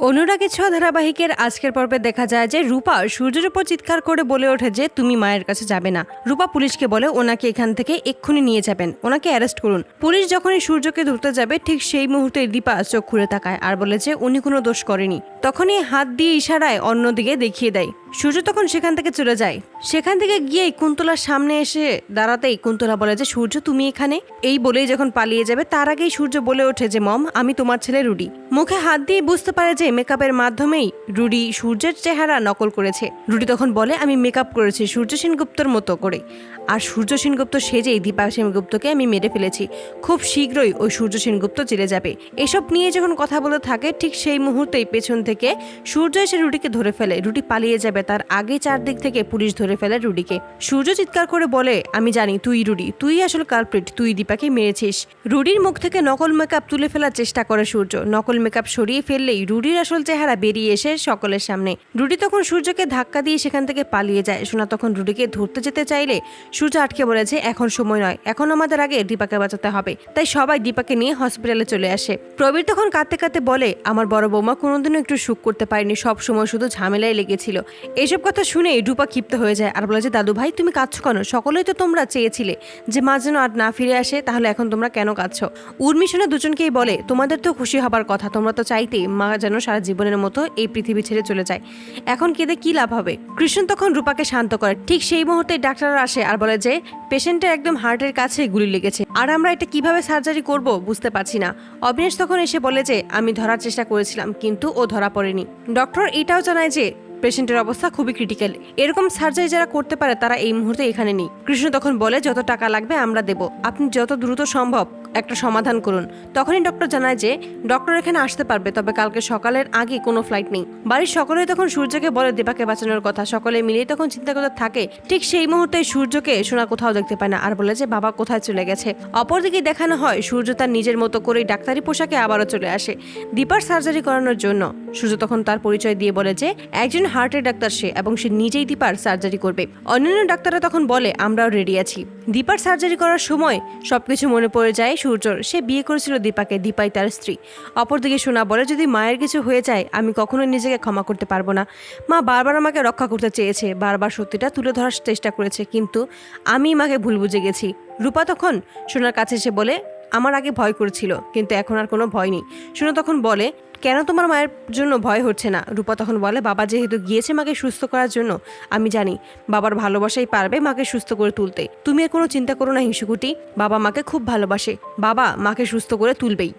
অনুরাগী ছোঁয়া ধারাবাহিকের আজকের পর্বে দেখা যায় যে রূপা সূর্যের উপর চিৎকার করে বলে ওঠে যে তুমি মায়ের কাছে যাবে না। রূপা পুলিশকে বলে ওনাকে এখান থেকে এক্ষুনি নিয়ে যাবেন, ওনাকে অ্যারেস্ট করুন। পুলিশ যখনই সূর্যকে ধরতে যাবে ঠিক সেই মুহূর্তে দীপা চোখ খুলে তাকায় আর বলে যে উনি কোনো দোষ করেনি। তখনই হাত দিয়ে ইশারায় অন্যদিকে দেখিয়ে দেয়। সূর্য তখন সেখান থেকে চলে যায়। সেখান থেকে গিয়ে কুন্তলার সামনে এসে দাঁড়াতেই কুন্তলা বলে যে সূর্য তুমি এখানে। এই বলেই যখন পালিয়ে যাবে তার আগেই সূর্য বলে ওঠে যে মম আমি তোমার ছেলে রুডি। মুখে হাত দিয়ে বুঝতে পারে যে মেকআপের মাধ্যমেই রুডি সূর্যের চেহারা নকল করেছে। রুডি তখন বলে আমি মেকআপ করেছি সূর্য সেনগুপ্তর মতো করে, আর সূর্য সেনগুপ্ত সেজেই দীপা সেনগুপ্তকে আমি মেরে ফেলেছি। খুব শীঘ্রই ওই সূর্য সেনগুপ্ত জেলে যাবে। এসব নিয়ে যখন কথা বলতে থাকে ঠিক সেই মুহূর্তেই পেছন থেকে সূর্য এসে রুডিকে ধরে ফেলে। রুডি পালিয়ে যাবে তার আগে চারদিক থেকে পুলিশ ধরে ফেলে রুডিকে। সূর্য চিৎকার করে বলে আমি জানি তুই রুডি, তুই আসল কালপ্রিট, তুই দীপাকে মেরেছিস। রুডির মুখ থেকে নকল মেকআপ তুলে ফেলার চেষ্টা করে সূর্য। নকল মেকআপ সরিয়ে ফেললেই রুডির আসল চেহারা বেরিয়ে এসে সকলের সামনে। রুডি তখন সূর্যকে ধাক্কা দিয়ে সেখান থেকে পালিয়ে যায়। সোনা তখন রুডিকে ধরতে যেতে চাইলে সূর্য আটকে বলেছে এখন সময় নয়, এখন আমাদের আগে দীপাকে বাঁচাতে হবে। তাই সবাই দীপাকে নিয়ে হসপিটালে চলে আসে। প্রবীর তখন কাঁদতে কাঁদতে বলে আমার বড় বৌমা কোনোদিনও একটু সুখ করতে পারেনি, সব সময় শুধু ঝামেলাই লেগেছিল। এসব কথা শুনে রূপা ক্ষিপ্ত হয়ে যায় আর বলে যে দাদু ভাই তুমি কাঁদছো কেন? সকলেই তো তোমরা চেয়েছিলে যে মা যেন আর না ফিরে আসে, তাহলে এখন তোমরা কেন কাঁদছো? উর্মি শুনে দুজনকেই বলে তোমাদের তো খুশি হবার কথা, তোমরা তো চাইতেই মা যেন সারা জীবনের মতো এই পৃথিবী ছেড়ে চলে যায়। এখন কেঁদে কি লাভ হবে? কৃষ্ণ তখন রূপাকে শান্ত করে। ঠিক সেই মুহূর্তে ডাক্তাররা আসে আর বলে যে পেশেন্টের একদম হার্টের কাছে গুলি লেগেছে, আর আমরা এটা কিভাবে সার্জারি করব বুঝতে পারছি না। অবিনাশ তখন এসে বলে যে আমি ধরার চেষ্টা করেছিলাম কিন্তু ও ধরা পড়েনি। ডক্টর এটাও জানায় যে পেশেন্টের অবস্থা খুবই ক্রিটিক্যাল, এরকম সার্জারি যারা করতে পারে তারা এই মুহূর্তে এখানে নেই। কৃষ্ণ তখন বলে যত টাকা লাগবে আমরা দেব, আপনি যত দ্রুত সম্ভব একটা সমাধান করুন। তখনই ডক্টর জানায় যে ডক্টর এখানে আসতে পারবে, তবে কালকে সকালের আগে কোনো ফ্লাইট নেই। বাড়ির সকলে তখন সূর্যকে বলে দীপাকে বাঁচানোর কথা। সকলে মিলেই তখন চিন্তা করতে থাকে। ঠিক সেই মুহূর্তে সূর্যকে সোনা কোথাও দেখতে পায় না আর বলে যে বাবা কোথায় চলে গেছে। অপরদিকে দেখানো হয় সূর্য তার নিজের মতো করেই ডাক্তারি পোশাকে আবারও চলে আসে দীপার সার্জারি করানোর জন্য। সূর্য তখন তার পরিচয় দিয়ে বলে যে একজন হার্টের ডাক্তার সে, এবং সে নিজেই দীপার সার্জারি করবে। অন্যান্য ডাক্তাররা তখন বলে আমরাও রেডি আছি। দীপার সার্জারি করার সময় সবকিছু মনে পড়ে যায় সূর্যর। সে বিয়ে করেছিল দীপাকে, দীপাই তার স্ত্রী। অপরদিকে সোনা বলে যদি মায়ের কিছু হয়ে যায় আমি কখনোই নিজেকে ক্ষমা করতে পারবো না। মা বারবার আমাকে রক্ষা করতে চেয়েছে, বারবার সত্যিটা তুলে ধরার চেষ্টা করেছে, কিন্তু আমি মাকে ভুল বুঝে গেছি। রূপা তখন সোনার কাছে এসে বলে আমার আগে ভয় করেছিল কিন্তু এখন আর কোনো ভয় নেই। সোনা তখন বলে কেন তোমার মায়ের জন্য ভয় হচ্ছে না? রূপা তখন বলে বাবা যেহেতু গিয়েছে মাকে সুস্থ করার জন্য, আমি জানি বাবার ভালোবাসাই পারবে মাকে সুস্থ করে তুলতে। তুমি আর কোনো চিন্তা করো না হিংসুকুটি, বাবা মাকে খুব ভালোবাসে, বাবা মাকে সুস্থ করে তুলবেই।